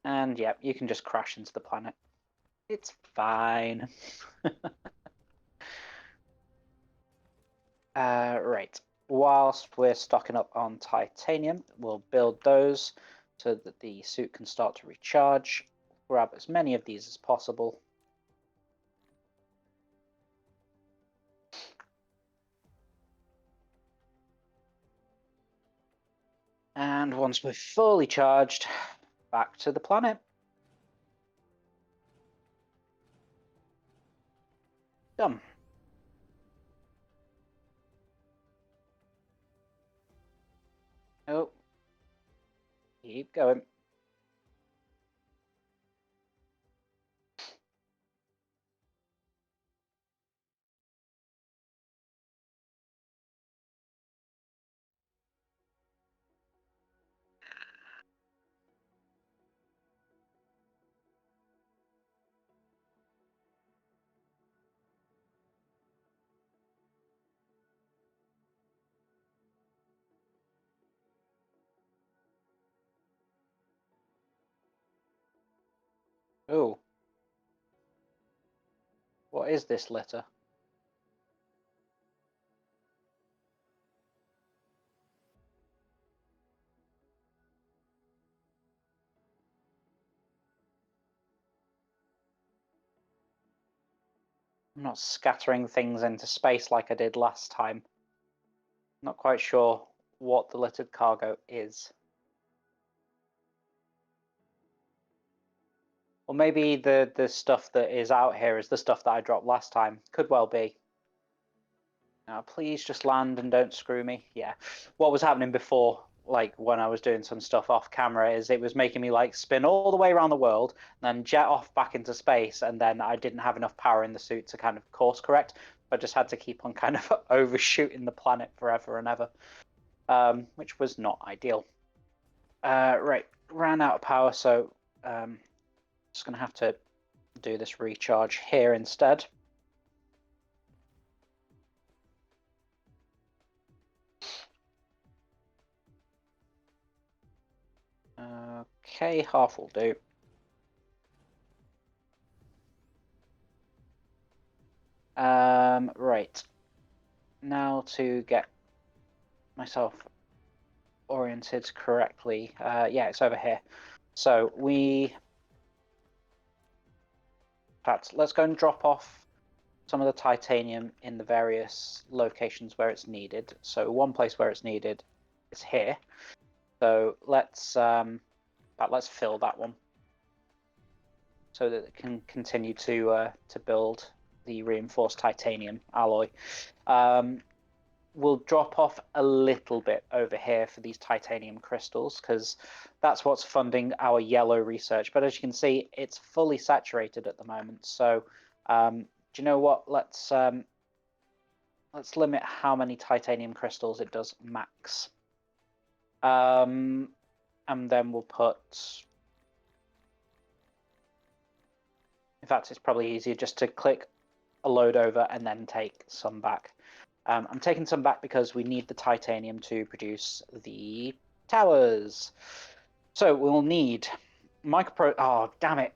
And yeah, you can just crash into the planet. It's fine. Right. Whilst we're stocking up on titanium, we'll build those so that the suit can start to recharge. Grab as many of these as possible. And once we're fully charged, back to the planet. Done. Oh, keep going. Oh, what is this litter? I'm not scattering things into space like I did last time. Not quite sure what the littered cargo is. Or maybe the stuff that is out here is the stuff that I dropped last time. Could well be. Now, please just land and don't screw me. Yeah. What was happening before, like when I was doing some stuff off camera, is it was making me like spin all the way around the world, and then jet off back into space, and then I didn't have enough power in the suit to kind of course correct. I just had to keep on kind of overshooting the planet forever and ever, which was not ideal. Right, ran out of power, so just gonna have to do this recharge here instead. Okay, half will do. Right. Now to get myself oriented correctly. Yeah, it's over here. So in fact, let's go and drop off some of the titanium in the various locations where it's needed. So one place where it's needed is here. So let's fill that one so that it can continue to build the reinforced titanium alloy. We'll drop off a little bit over here for these titanium crystals because that's what's funding our yellow research. But as you can see, it's fully saturated at the moment. So do you know what? Let's limit how many titanium crystals it does max. And then we'll put. In fact, it's probably easier just to click a load over and then take some back. I'm taking some back because we need the titanium to produce the towers. So we'll need oh, damn it.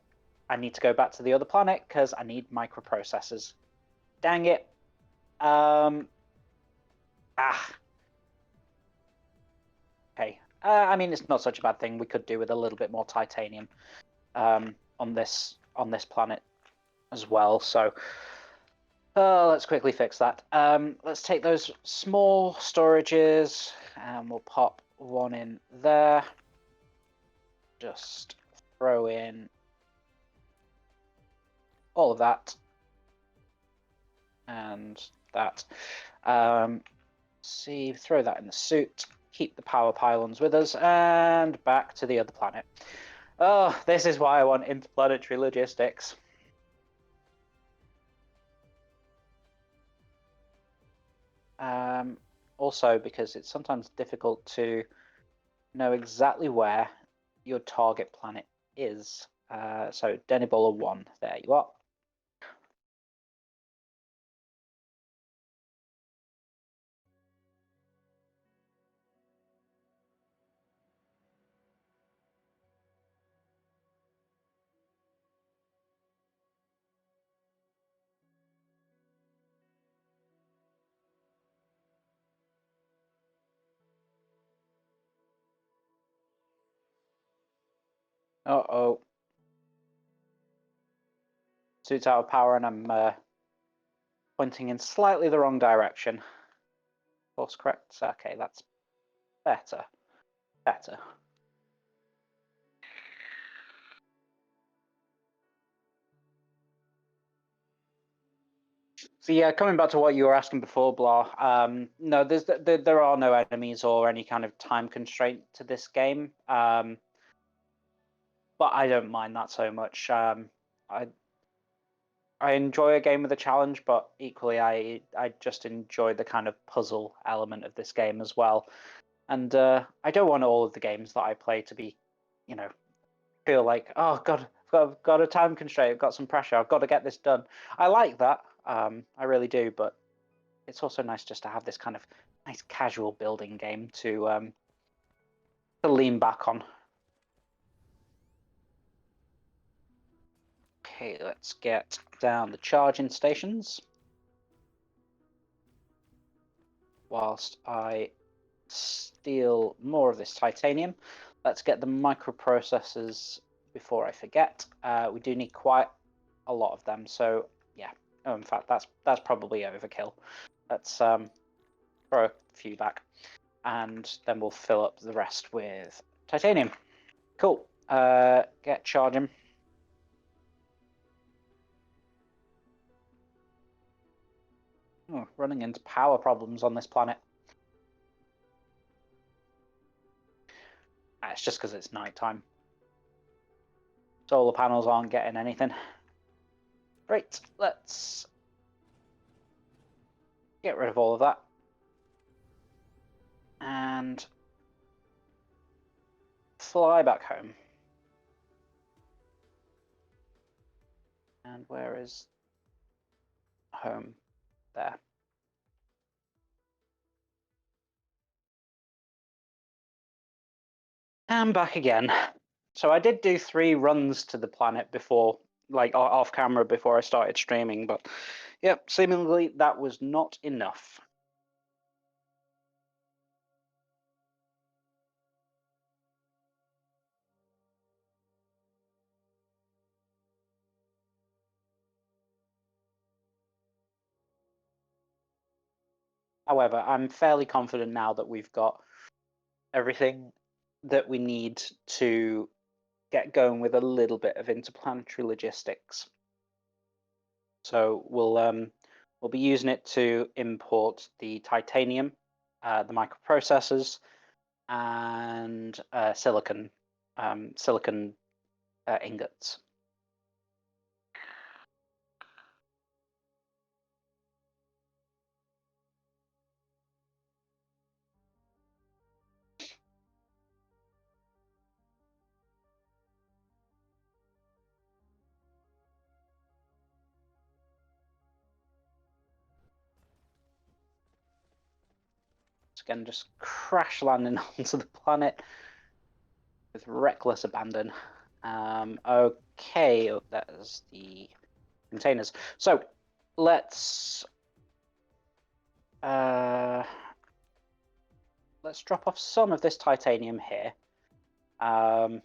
I need to go back to the other planet because I need microprocessors. Dang it. Okay. I mean, it's not such a bad thing. We could do with a little bit more titanium on this planet as well. So let's quickly fix that. Let's take those small storages and we'll pop one in there. Just throw in all of that and that. See, throw that in the suit. Keep the power pylons with us and back to the other planet. Oh, this is why I want interplanetary logistics. Also, because it's sometimes difficult to know exactly where your target planet is. So Denibola 1, there you are. Uh-oh. Suit's out of power and I'm pointing in slightly the wrong direction. Course correct. Okay, that's better. Better. So yeah, coming back to what you were asking before, Blah. No, there are no enemies or any kind of time constraint to this game. But I don't mind that so much. I enjoy a game with a challenge, but equally I just enjoy the kind of puzzle element of this game as well. And I don't want all of the games that I play to be, feel like, oh God, I've got a time constraint, I've got some pressure, I've got to get this done. I like that, I really do, but it's also nice just to have this kind of nice casual building game to lean back on. Okay, let's get down the charging stations. Whilst I steal more of this titanium, let's get the microprocessors before I forget. We do need quite a lot of them, so yeah. Oh, in fact, that's probably overkill. Let's throw a few back, and then we'll fill up the rest with titanium. Cool. Get charging. Oh, running into power problems on this planet. It's just because it's nighttime. Solar panels aren't getting anything. Great, let's get rid of all of that. And fly back home. And where is home? There. And back again. So I did do 3 runs to the planet before, like off camera before I started streaming, but yep, seemingly that was not enough. However, I'm fairly confident now that we've got everything that we need to get going with a little bit of interplanetary logistics. So we'll be using it to import the titanium, the microprocessors, and silicon ingots. Again, just crash landing onto the planet with reckless abandon. Okay, that is the containers. So let's drop off some of this titanium here, and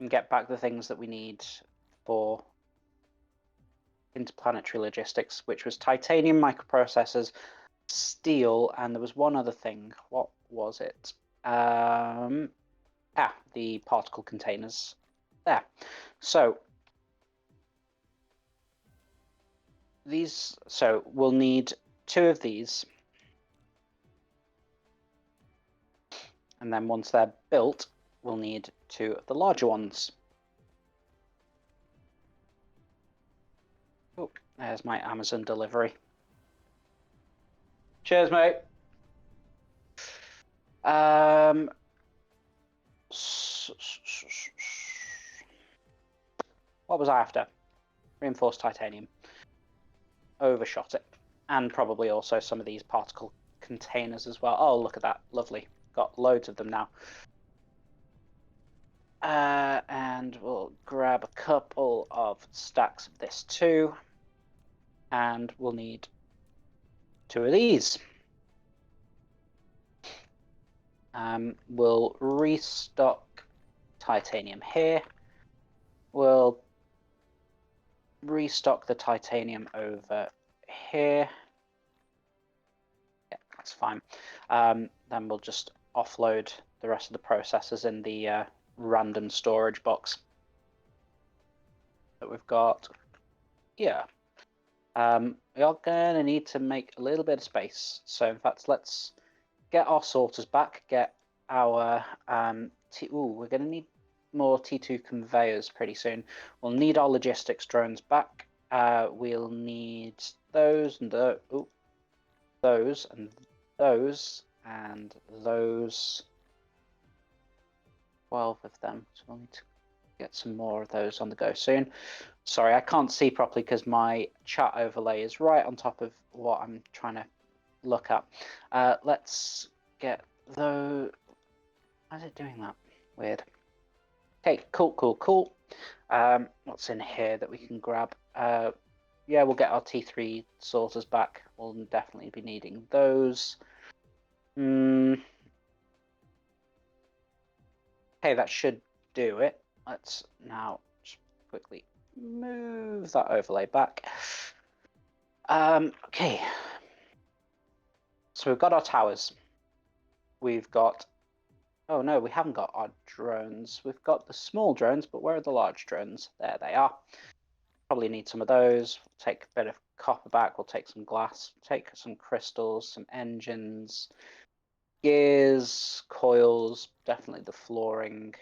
get back the things that we need for interplanetary logistics, which was titanium microprocessors, steel, and there was one other thing. What was it? The particle containers. There. So we'll need 2 of these, and then once they're built, we'll need 2 of the larger ones. Oh, there's my Amazon delivery. Cheers, mate. What was I after? Reinforced titanium. Overshot it. And probably also some of these particle containers as well. Oh, look at that. Lovely. Got loads of them now. And we'll grab a couple of stacks of this too. And we'll need 2 of these. We'll restock titanium here. we'll restock the titanium over here. Yeah, that's fine. Then we'll just offload the rest of the processors in the random storage box that we've got here. We are going to need to make a little bit of space. So in fact, let's get our sorters back, get our we're going to need more T2 conveyors pretty soon. We'll need our logistics drones back. We'll need those and those and those and those. 12 of them. So we'll need to get some more of those on the go soon. Sorry, I can't see properly because my chat overlay is right on top of what I'm trying to look at. Let's get those. Why is it doing that? Weird. Okay, cool. What's in here that we can grab? Yeah, we'll get our T3 sorters back. We'll definitely be needing those. Okay, that should do it. Let's now just quickly move that overlay back. Okay. So we've got our towers. We've got... Oh no, we haven't got our drones. We've got the small drones, but where are the large drones? There they are. Probably need some of those. We'll take a bit of copper back. We'll take some glass. Take some crystals, some engines, gears, coils. Definitely the flooring.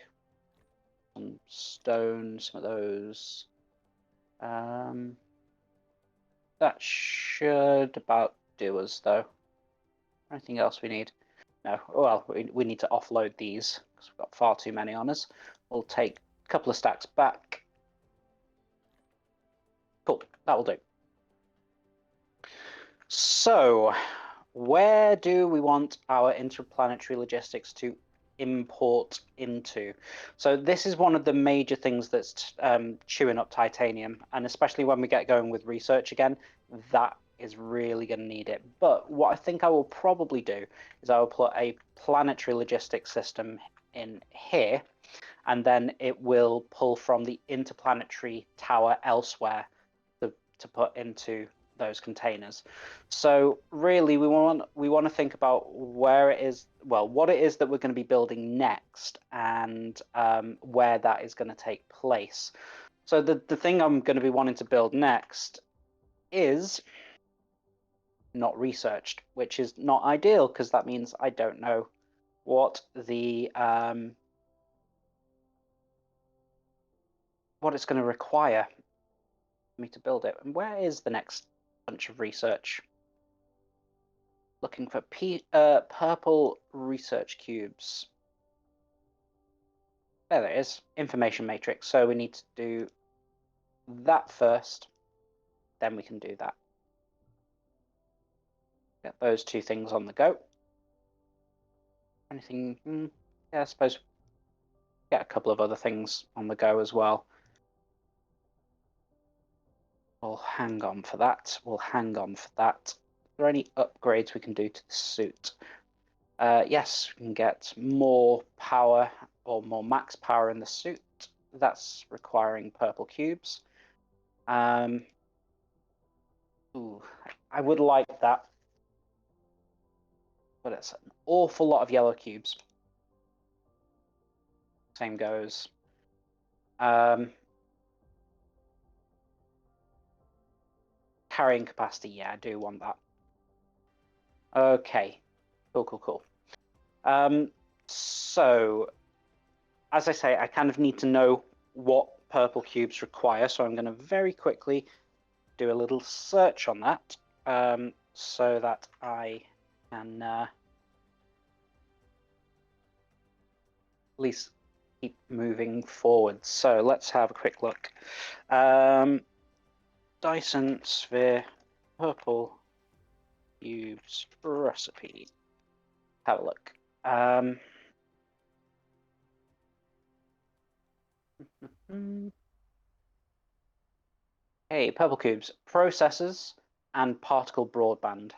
Some stone. Some of those. That should about do us though. Anything else we need? No. Well, we need to offload these because we've got far too many on us. We'll take a couple of stacks back. Cool, that will do. So, where do we want our interplanetary logistics to import into? So this is one of the major things that's chewing up titanium, and especially when we get going with research again, that is really going to need it. But what I think I will probably do is I will put a planetary logistics system in here, and then it will pull from the interplanetary tower elsewhere to put into those containers. So really we want to think about where it is, well, what it is that we're going to be building next, and where that is going to take place. So the thing I'm going to be wanting to build next is not researched, which is not ideal because that means I don't know what the what it's going to require me to build it. And where is the next bunch of research? Looking for purple research cubes. There it is, information matrix. So we need to do that first, then we can do that. Get those two things on the go. Anything? Yeah, I suppose get a couple of other things on the go as well. We'll hang on for that. Are there any upgrades we can do to the suit? Yes, we can get more power or more max power in the suit. That's requiring purple cubes. Ooh, I would like that, but it's an awful lot of yellow cubes. Same goes. Carrying capacity, yeah, I do want that. Okay, cool. So, as I say, I kind of need to know what purple cubes require, so I'm going to very quickly do a little search on that, so that I can at least keep moving forward. So let's have a quick look. Dyson sphere purple cubes recipe. Have a look. Hey, purple cubes, processors and particle broadband.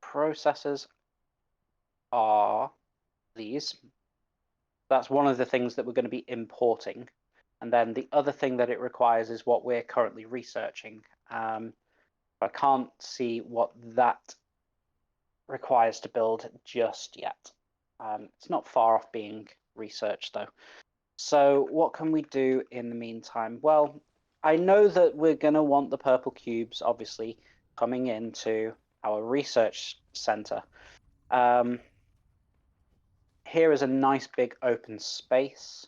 Processors are these. That's one of the things that we're going to be importing. And then the other thing that it requires is what we're currently researching. I can't see what that requires to build just yet. It's not far off being researched though. So what can we do in the meantime? Well, I know that we're going to want the purple cubes, obviously, coming into our research center. Here is a nice big open space,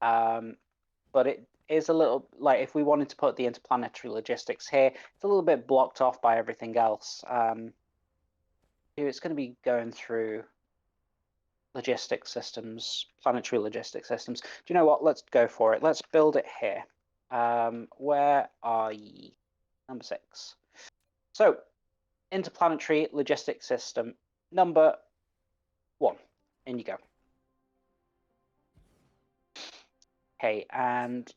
but it is a little, like if we wanted to put the interplanetary logistics here, it's a little bit blocked off by everything else. Here it's going to be going through logistics systems, planetary logistics systems. Do you know what? Let's go for it. Let's build it here. Where are ye? Number 6. So, interplanetary logistics system number 1. In you go. Okay, and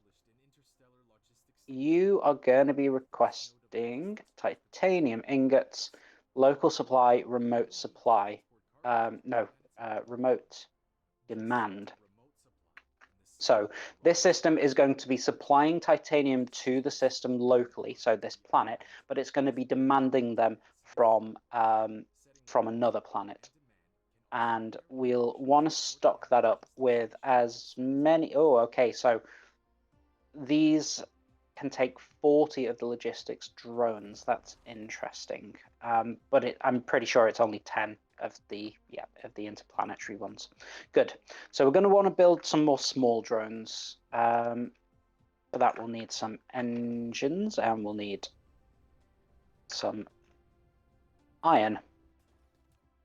you are going to be requesting titanium ingots, local supply, remote supply. Remote demand. So this system is going to be supplying titanium to the system locally, so this planet, but it's going to be demanding them from another planet. And we'll want to stock that up with as many. Oh, okay. So these can take 40 of the logistics drones. That's interesting. But I'm pretty sure it's only 10 of the interplanetary ones. Good. So we're going to want to build some more small drones. For that we'll need some engines and we'll need some iron.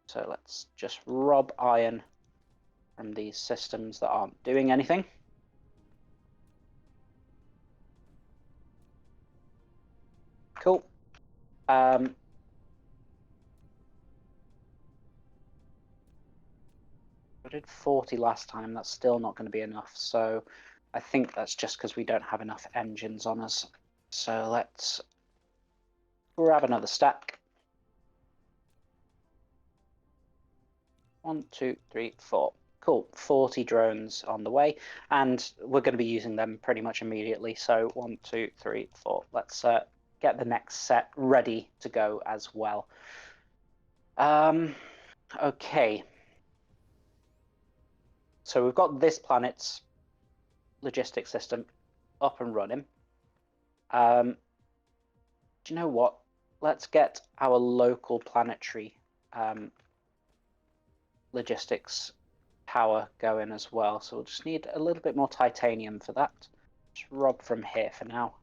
So let's just rob iron from these systems that aren't doing anything. Cool. I did 40 last time. That's still not going to be enough. So I think that's just because we don't have enough engines on us. So let's grab another stack. 1, 2, 3, 4. Cool. 40 drones on the way, and we're going to be using them pretty much immediately. So 1, 2, 3, 4. Let's get the next set ready to go as well. Okay. So we've got this planet's logistics system up and running. Do you know what? Let's get our local planetary logistics tower going as well. So we'll just need a little bit more titanium for that. Just rob from here for now.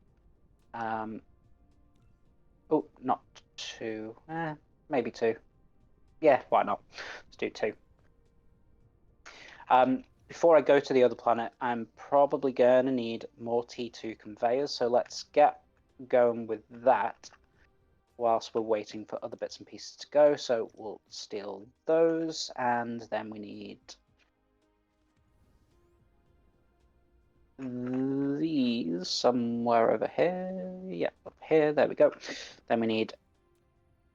Oh, not 2. Maybe 2. Yeah, why not? Let's do 2. Before I go to the other planet, I'm probably going to need more T2 conveyors. So let's get going with that whilst we're waiting for other bits and pieces to go. So we'll steal those, and then we need these somewhere over here. Yeah, up here. There we go. Then we need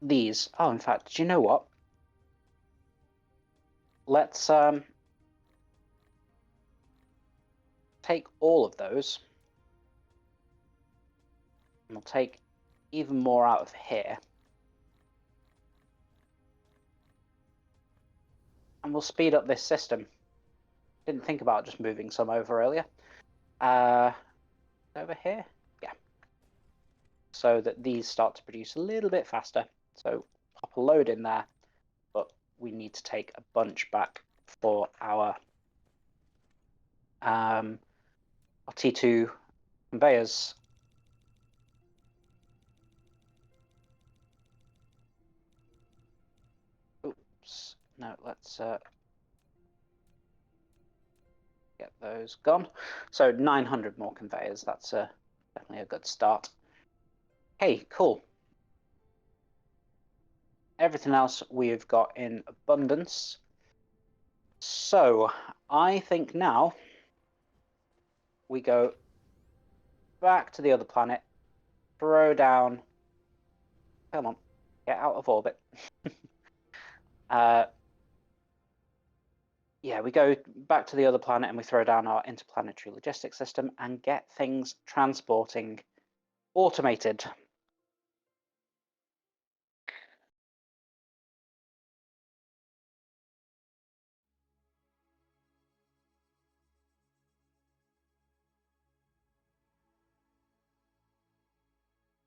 these. Oh, in fact, do you know what? Let's take all of those, and we'll take even more out of here, and we'll speed up this system. Didn't think about just moving some over earlier. Over here, yeah, so that these start to produce a little bit faster. So pop a load in there, but we need to take a bunch back for our T2 conveyors. Oops, no, let's get those gone. So 900 more conveyors. That's definitely a good start. Hey, cool. Everything else we've got in abundance. So I think now we go back to the other planet, throw down. Come on, get out of orbit. yeah, we go back to the other planet and we throw down our interplanetary logistics system and get things transporting automated.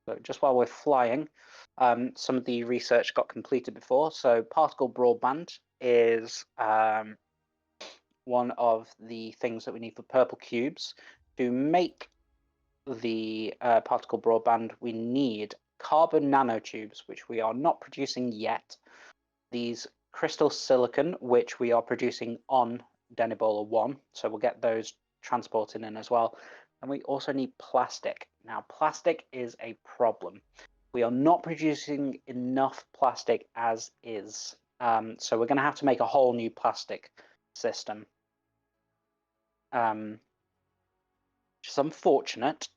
So just while we're flying, some of the research got completed before. So particle broadband is one of the things that we need for purple cubes. To make the particle broadband, we need carbon nanotubes, which we are not producing yet. These crystal silicon, which we are producing on Denibola 1, so we'll get those transported in as well. And we also need plastic. Now, plastic is a problem. We are not producing enough plastic as is. So we're going to have to make a whole new plastic system. Which is unfortunate,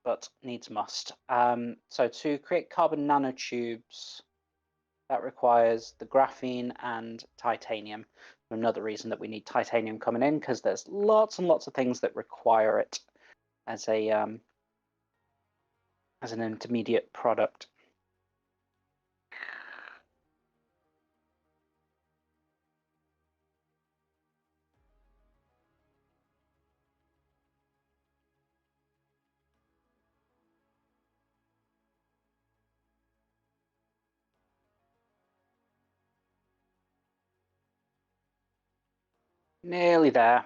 but needs must. So to create carbon nanotubes, that requires the graphene and titanium. Another reason that we need titanium coming in, because there's lots and lots of things that require it as a as an intermediate product. Nearly there.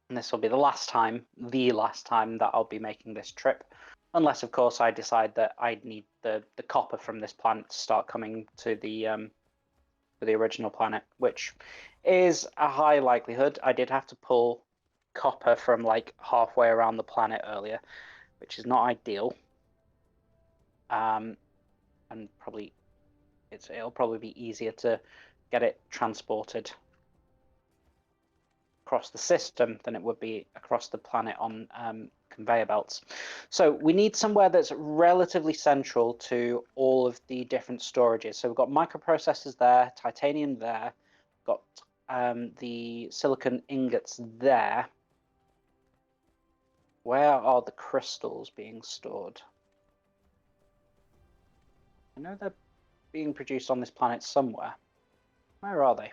And this will be the last time that I'll be making this trip. Unless, of course, I decide that I need the copper from this planet to start coming to the original planet, which is a high likelihood. I did have to pull copper from like halfway around the planet earlier, which is not ideal. And probably it'll probably be easier to get it transported across the system than it would be across the planet on conveyor belts. So we need somewhere that's relatively central to all of the different storages. So we've got microprocessors there, titanium there, got the silicon ingots there. Where are the crystals being stored? I know they're being produced on this planet somewhere. Where are they?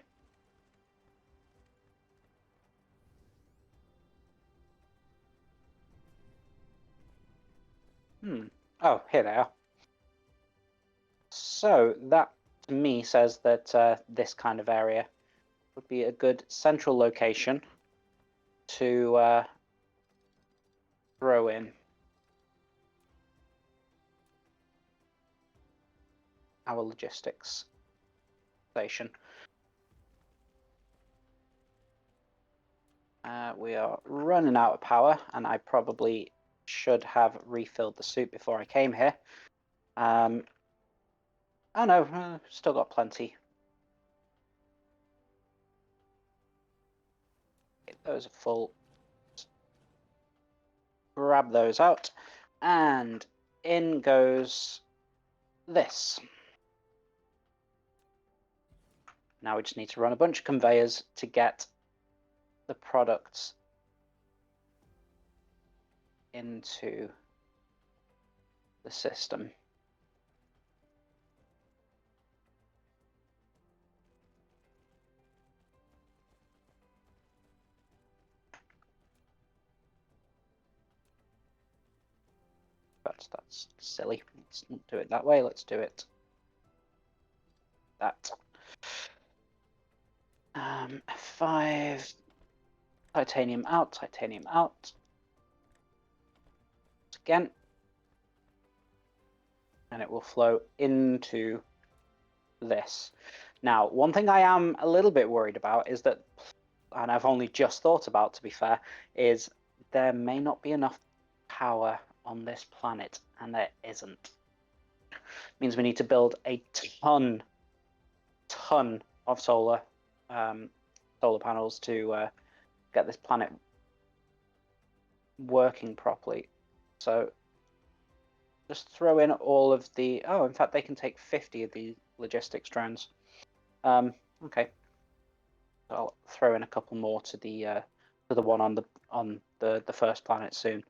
Oh, here they are. So that to me says that this kind of area would be a good central location to throw in our logistics station. We are running out of power, and I probably should have refilled the suit before I came here. Oh no, still got plenty. Those are full. Grab those out, and in goes this. Now we just need to run a bunch of conveyors to get the products into the system. But that's silly. Let's not do it that way. Let's do it that. 5 titanium out, titanium out. Again. And it will flow into this. Now, one thing I am a little bit worried about is that, and I've only just thought about, to be fair, is there may not be enough power on this planet, and there isn't. It means we need to build a ton of solar panels to get this planet working properly. So just throw in all of the, oh, in fact, they can take 50 of the logistics drones. Okay. I'll throw in a couple more to the one on the first planet soon.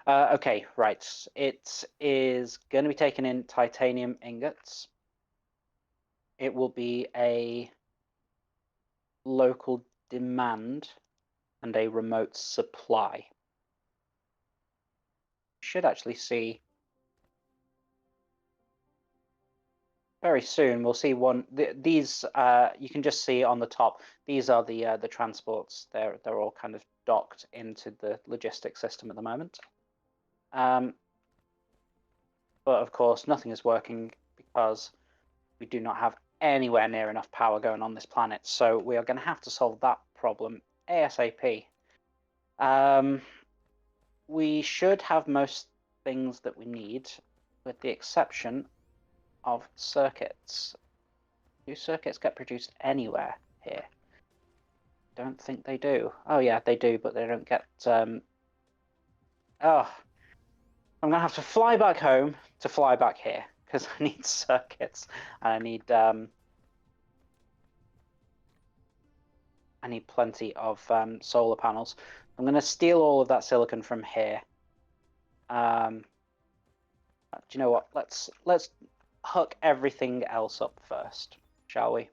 Okay, right. It is going to be taking in titanium ingots. It will be a local demand and a remote supply. You should actually see very soon. We'll see one. These you can just see on the top. These are the transports. They're all kind of docked into the logistics system at the moment. But of course, nothing is working because we do not have anywhere near enough power going on this planet. So we are going to have to solve that problem ASAP. We should have most things that we need, with the exception of circuits. Do circuits get produced anywhere here? Don't think they do. Oh yeah, they do, but they don't get. Oh, I'm gonna have to fly back home to fly back here because I need circuits and I need plenty of solar panels. I'm gonna steal all of that silicon from here. Do you know what? Let's hook everything else up first, shall we?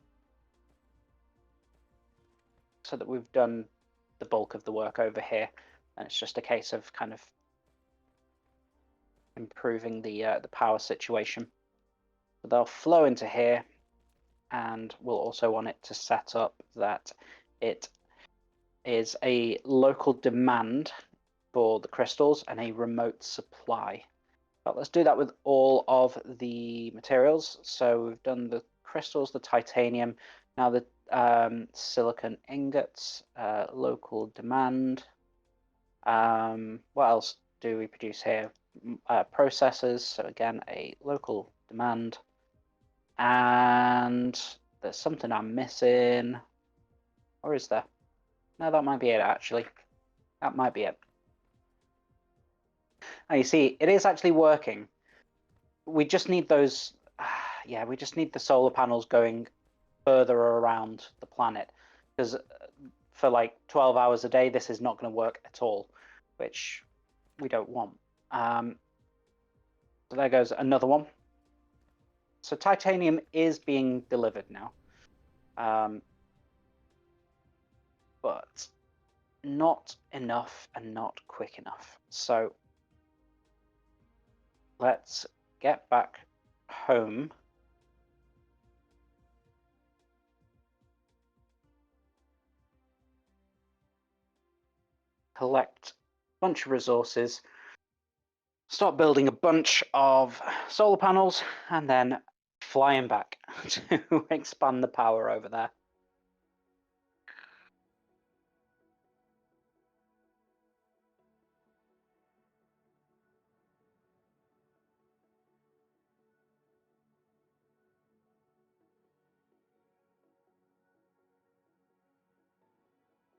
So that we've done the bulk of the work over here, and it's just a case of kind of improving the power situation. So they'll flow into here, and we'll also want it to set up that it is a local demand for the crystals and a remote supply. But let's do that with all of the materials. So we've done the crystals, the titanium, now the silicon ingots, local demand. What else do we produce here? Processors, so again, a local demand. And there's something I'm missing. Or is there? No, that might be it, actually. That might be it. Now, you see, it is actually working. We just need those... yeah, we just need the solar panels going further around the planet. Because for like 12 hours a day, this is not going to work at all, which we don't want. So there goes another one. So titanium is being delivered now. But not enough and not quick enough. So let's get back home. Collect a bunch of resources. Start building a bunch of solar panels and then flying back to expand the power over there.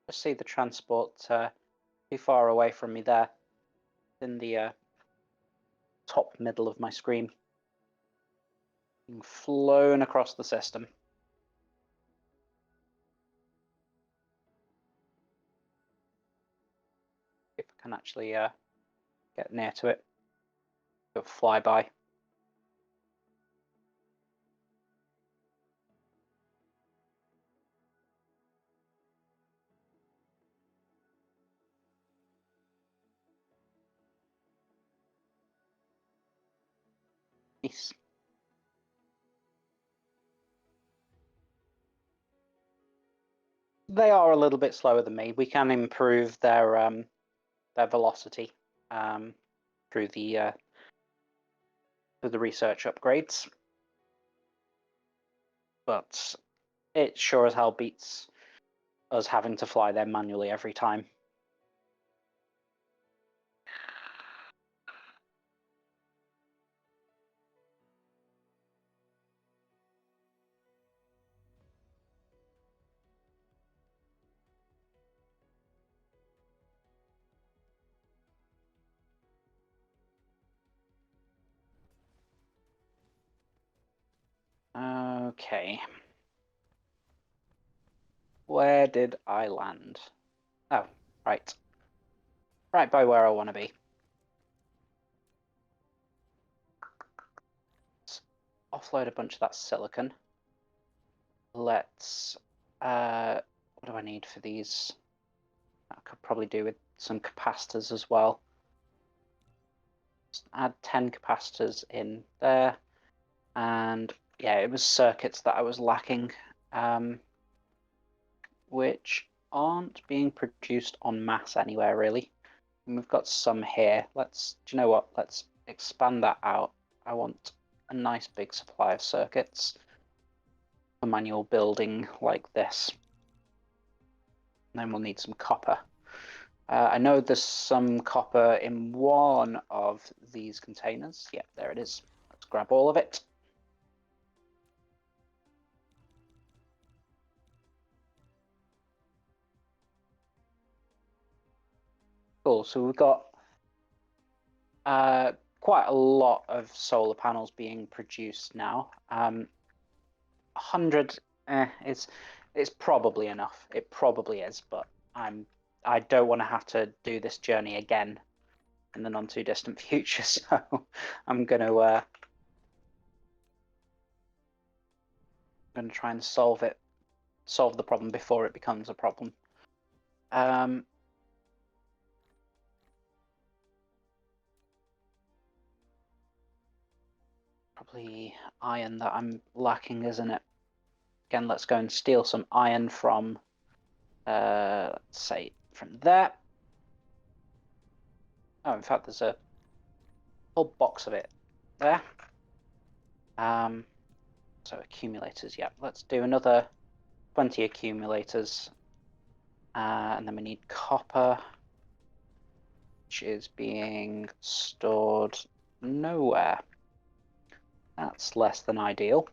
Just see the transport too far away from me there, in the top middle of my screen, being flown across the system. If I can actually get near to it, do a flyby. Nice. They are a little bit slower than me. We can improve their velocity through the research upgrades, but it sure as hell beats us having to fly them manually every time. Okay. Where did I land? Oh, right. Right by where I want to be. Let's offload a bunch of that silicon. Let's, what do I need for these? I could probably do with some capacitors as well. Just add 10 capacitors in there. And yeah, it was circuits that I was lacking, which aren't being produced en masse anywhere really. And we've got some here. Do you know what? Let's expand that out. I want a nice big supply of circuits for manual building like this. And then we'll need some copper. I know there's some copper in one of these containers. Yeah, there it is. Let's grab all of it. Cool, so we've got quite a lot of solar panels being produced now. 100 it's probably enough. It probably is, but I don't want to have to do this journey again in the not too distant future, so I'm gonna try and solve the problem before it becomes a problem. Probably iron that I'm lacking, isn't it? Again, let's go and steal some iron from, let's say, from there. Oh, in fact, there's a whole box of it there. So accumulators, yeah. Let's do another 20 accumulators. And then we need copper, which is being stored nowhere. That's less than ideal.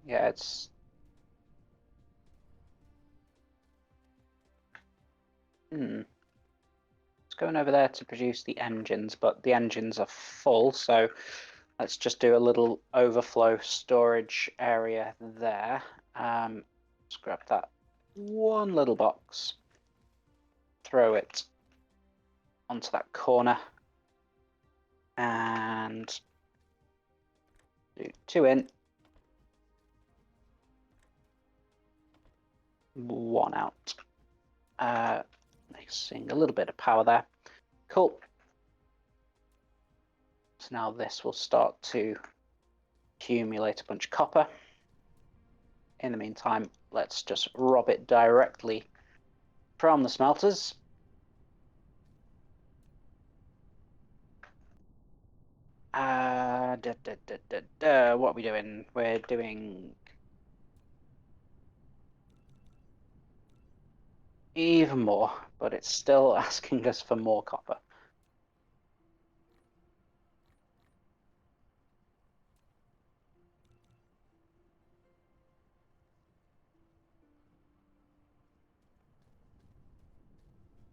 Yeah, it's it's going over there to produce the engines, but the engines are full, so let's just do a little overflow storage area there. Let's grab that one little box, throw it onto that corner, and do 2 in, 1 out. Mixing a little bit of power there. Cool. So now this will start to accumulate a bunch of copper. In the meantime, let's just rob it directly from the smelters. What are we doing? We're doing even more, but it's still asking us for more copper.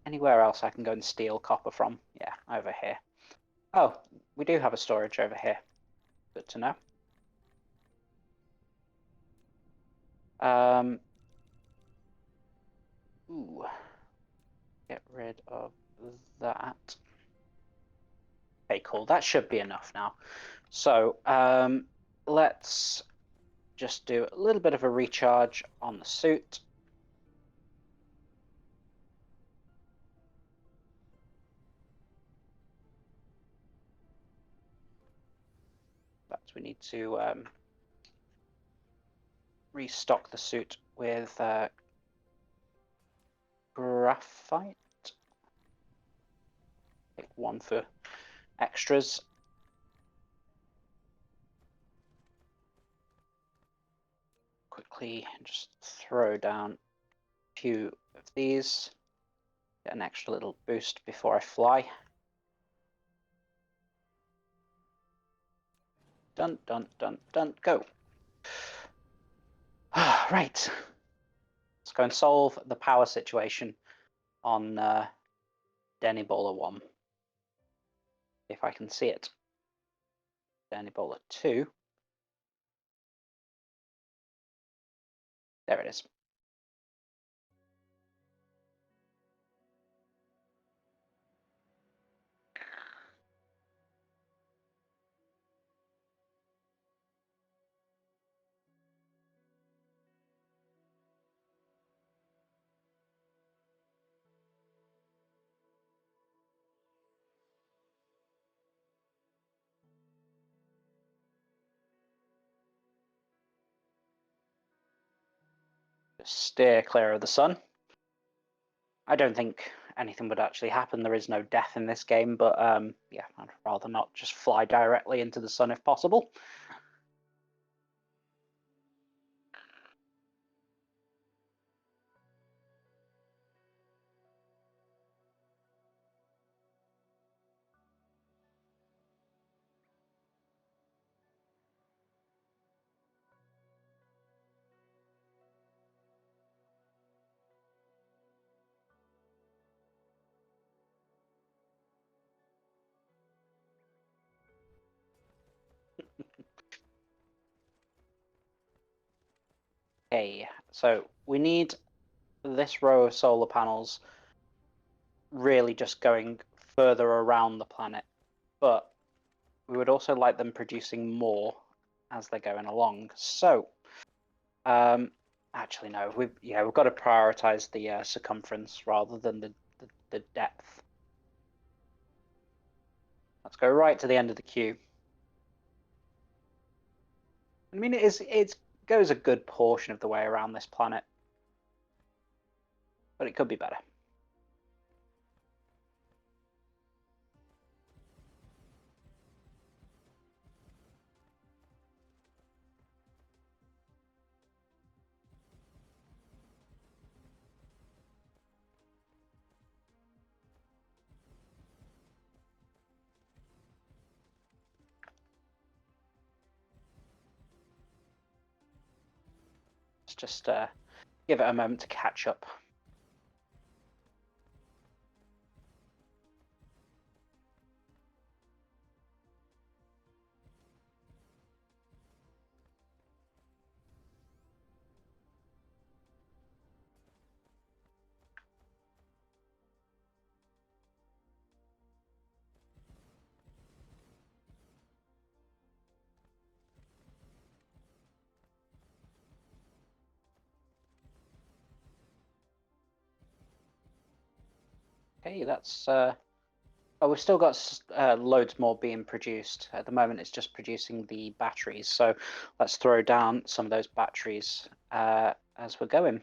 Anywhere else I can go and steal copper from? Yeah, over here. Oh, we do have a storage over here. Good to know. Ooh, get rid of that. Okay, cool. That should be enough now. So let's just do a little bit of a recharge on the suit. But we need to restock the suit with graphite. Take 1 for extras. Quickly just throw down a few of these. Get an extra little boost before I fly. Dun, dun, dun, dun, go. Right. Let's go and solve the power situation on Denny Bowler 1. If I can see it. Ebola 2. There it is. Just steer clear of the sun. I don't think anything would actually happen. There is no death in this game, but yeah, I'd rather not just fly directly into the sun if possible. Okay, so we need this row of solar panels really just going further around the planet, but we would also like them producing more as they're going along. So, actually no, we've got to prioritize the circumference rather than the depth. Let's go right to the end of the queue. I mean, it goes a good portion of the way around this planet, but it could be better. Let's just give it a moment to catch up. Okay, that's oh, we've still got loads more being produced. At the moment, it's just producing the batteries. So let's throw down some of those batteries as we're going.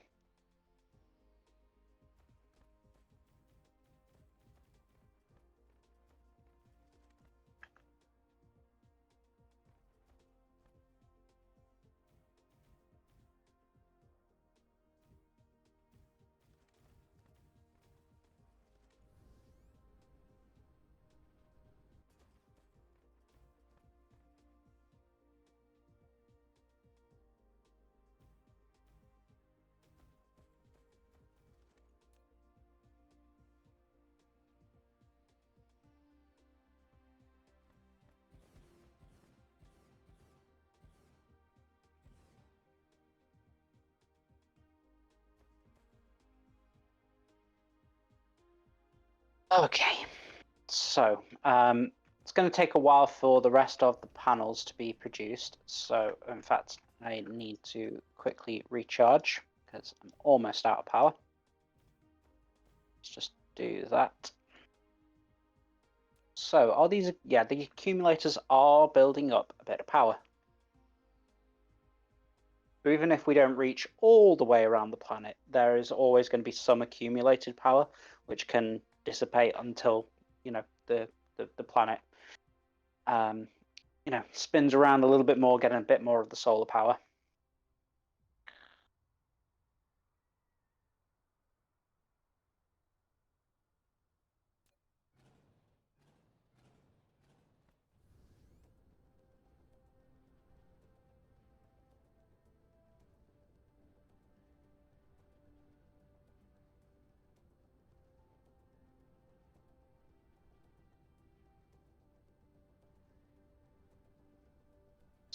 Okay, so it's going to take a while for the rest of the panels to be produced. So in fact, I need to quickly recharge because I'm almost out of power. Let's just do that. So are these, yeah, the accumulators are building up a bit of power. So even if we don't reach all the way around the planet, there is always going to be some accumulated power, which can dissipate until, you know, the planet, you know, spins around a little bit more, getting a bit more of the solar power.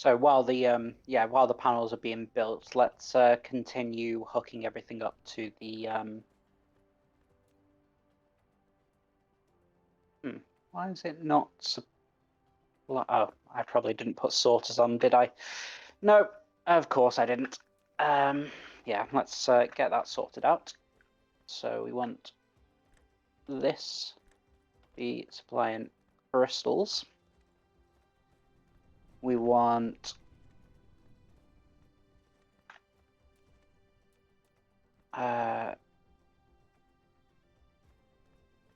So while the while the panels are being built, let's continue hooking everything up to the Why is it not? Oh, I probably didn't put sorters on, did I? No, of course I didn't. Yeah, let's get that sorted out. So we want this be supplying crystals. We want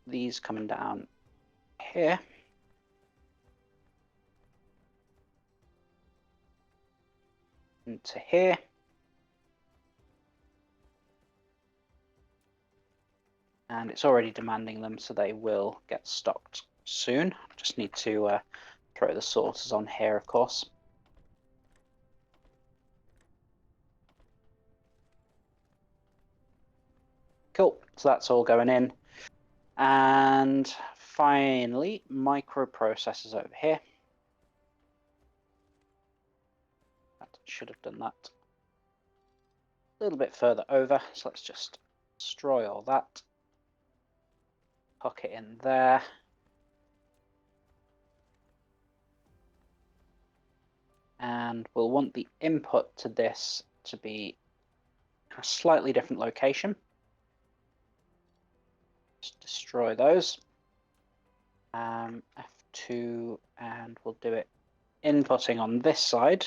these coming down here. Into here. And it's already demanding them, so they will get stocked soon. Just need to throw the sorters on here, of course. Cool, so that's all going in. And finally, microprocessors over here. That should have done that a little bit further over, so let's just destroy all that. Hook it in there. And we'll want the input to this to be a slightly different location. Just destroy those. F2, and we'll do it inputting on this side.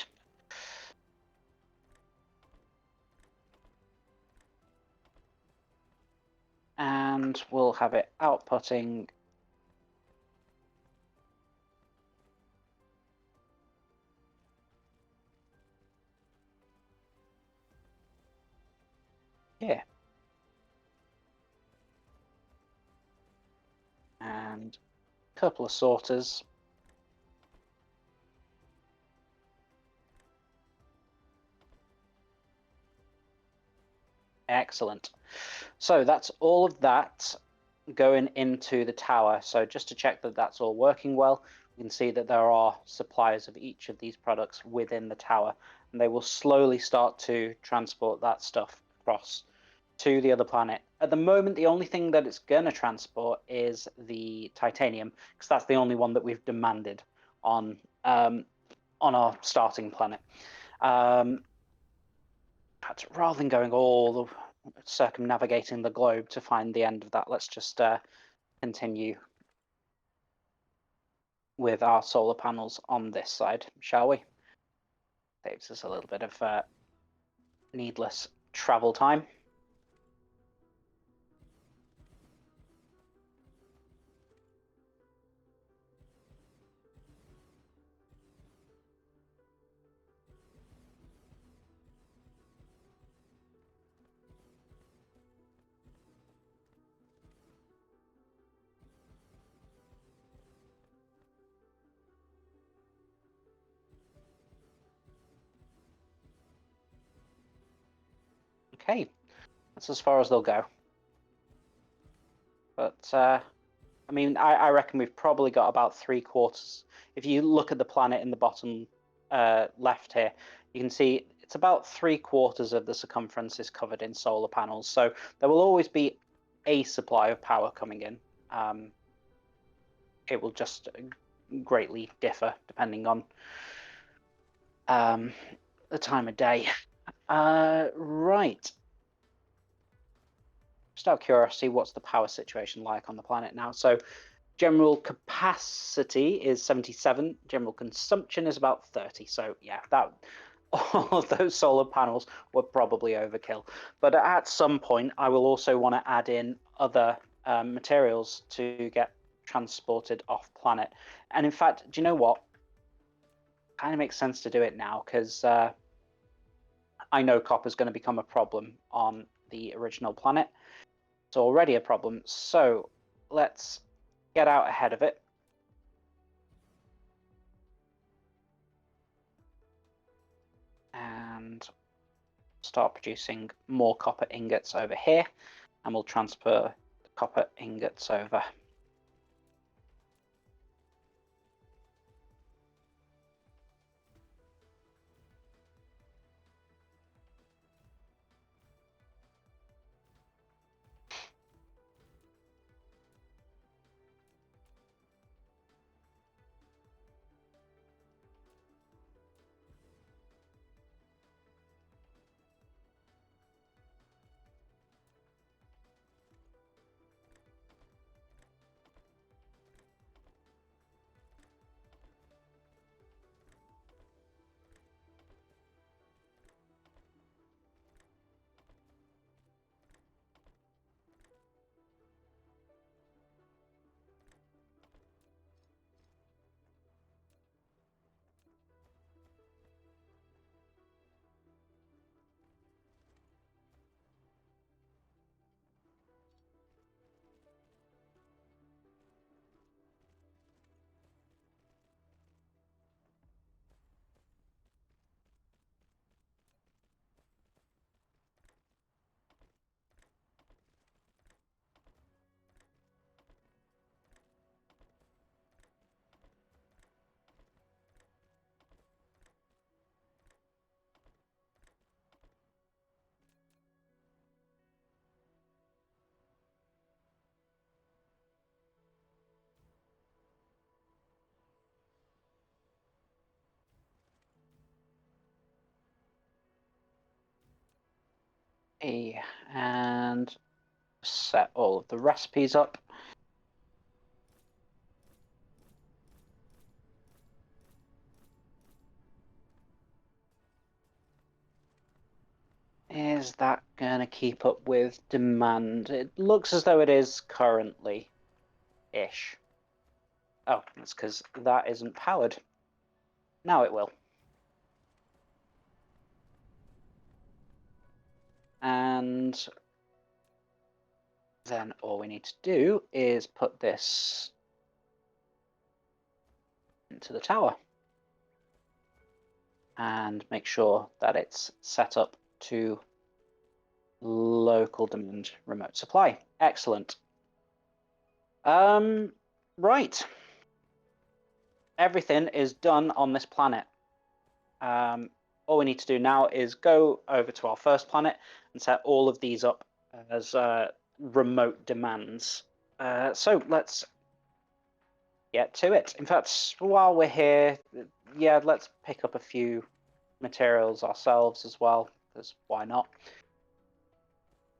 And we'll have it outputting here. And a couple of sorters. Excellent. So that's all of that going into the tower. So just to check that that's all working well, you can see that there are suppliers of each of these products within the tower, and they will slowly start to transport that stuff across to the other planet. At the moment, the only thing that it's going to transport is the titanium, because that's the only one that we've demanded on our starting planet. But rather than going all the circumnavigating the globe to find the end of that, let's just continue with our solar panels on this side, shall we? Saves us a little bit of needless travel time. Okay, that's as far as they'll go. But I mean, I reckon we've probably got about 3/4. If you look at the planet in the bottom left here, you can see it's about 3/4 of the circumference is covered in solar panels. So there will always be a supply of power coming in. It will just greatly differ depending on the time of day. Right. Just out of curiosity, what's the power situation like on the planet now? So general capacity is 77, general consumption is about 30. So yeah, that all of those solar panels were probably overkill. But at some point, I will also want to add in other materials to get transported off planet. And in fact, do you know what? Kind of makes sense to do it now, because I know copper is going to become a problem on the original planet. It's already a problem, so let's get out ahead of it. And start producing more copper ingots over here, and we'll transfer the copper ingots over. And set all of the recipes up. Is that going to keep up with demand? It looks as though it is currently-ish. Oh, that's because that isn't powered. Now it will. And then all we need to do is put this into the tower and make sure that it's set up to local demand remote supply. Excellent. Right. Everything is done on this planet. All we need to do now is go over to our first planet and set all of these up as remote demands. So let's get to it. In fact, while we're here, yeah, let's pick up a few materials ourselves as well, because why not?